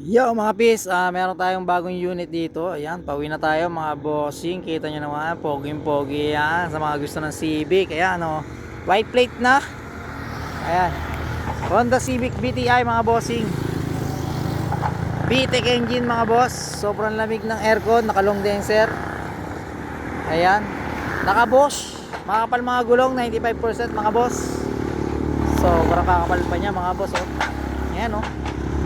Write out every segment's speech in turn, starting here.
Yo mga pis, meron tayong bagong unit dito. Ayan, pauwi na tayo mga bossing. Kita nyo naman, poging-pogi yan. Sa mga gusto ng Civic. Ayan o, white plate na. Ayan, Honda Civic VTI mga bossing. VTEC engine mga boss. Sobrang lamig ng aircon, naka long denser. Ayan, naka Bosch. Makapal mga gulong, 95% mga boss. Sobrang kakapal pa niya mga boss oh. Ayan oh,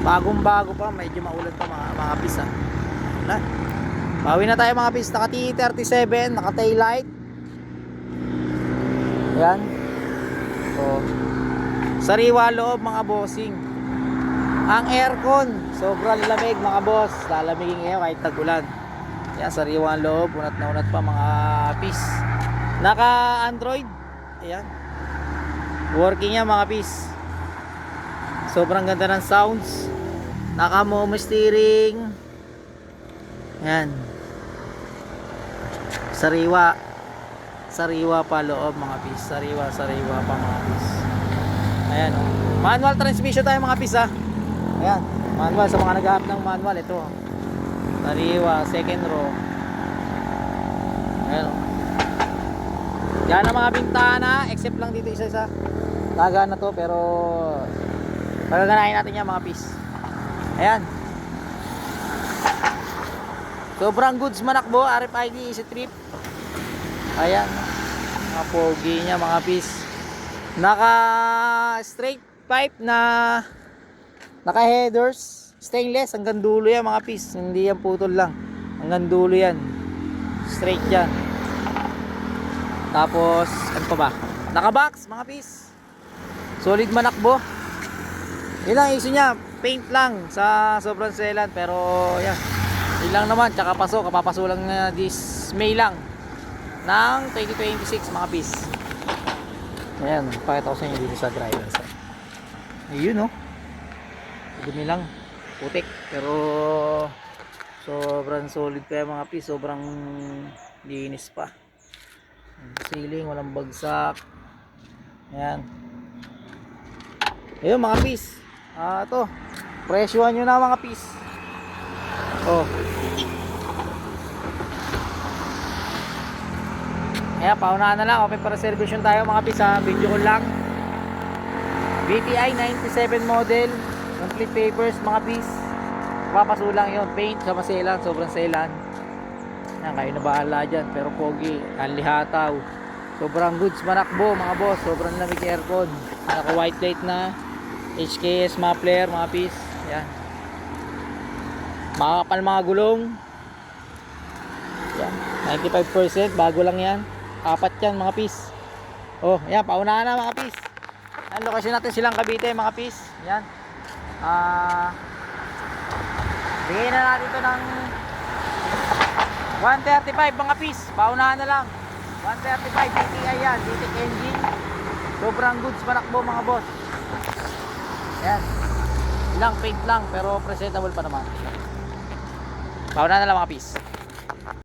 bagong bago pa, medyo maulan pa mga pis ha. Wala. Bawi na tayo mga pis, naka T37, naka tail light. Ayan. So, sariwa loob mga bossing. Ang aircon, sobrang lamig mga boss. Lalamigin ngayon kahit tag-ulan. Ayan, sariwa loob, unat na unat pa mga pis. Naka Android. Ayan. Working yan mga pis. Sobrang ganda ng sounds. Naka momo steering. Yan. Sariwa. Sariwa pa loob mga pis. Sariwa pa mga pis. Ayan o. Manual transmission tayo mga pis ha. Ayan. Manual sa mga naghahanap ng manual. Ito. Sariwa. Second row. Ayan o. Yan ang mga bintana. Except lang dito isa-isa. Taga na to pero pagaganahin natin yan mga pis. Ayan. Sobrang goods manakbo. RFID easy trip. Ayan. Mga pogi nya mga pis. Naka straight pipe na naka headers. Stainless. Hanggang dulo yan mga pis. Hindi yan putol lang. Hanggang dulo yan. Straight yan. Tapos ano pa ba? Naka box mga pis. Solid manakbo. Yun lang issue niya, paint lang sa sobrang selan pero yan. Yun lang naman, tsaka paso, kapapaso lang na this May lang ng 2026 mga pis. Ayan, pakita ko sa inyo dito sa driver side. Ayun oh. Dumi lang, putik pero sobrang solid pa yung mga pis, sobrang linis pa. Ceiling, walang bagsak. Ayan. Ayun mga pis. Ito. Presyohan nyo na mga pis. Oh. Ayan, paunahan na lang. Open para reservation tayo mga pis ha. Video ko lang. VTI 97 model. Complete papers mga pis. Papasulang yun. Paint sa maselan. Sobrang selan. Ayan, kayo na bahala dyan. Pero pogi. Anlihataw. Sobrang goods manakbo mga boss. Sobrang lamig aircon. Naka white light na. HKS muffler mga pis. Yan. Makakapal mga gulong. Yan. 95% bago lang yan. Apat yan mga pis. Oh, yan, paunahan na mga pis. Yan, lokasyon natin silang Cavite mga pis. Yan. Bigay na natin ito ng 135 mga pis. Paunahan na lang. 135 DTI yan. DTEC engine. Sobrang goods manakbo mga boss. Yan. Ilang paint lang pero presentable pa naman. Paunahan na lang mga pis.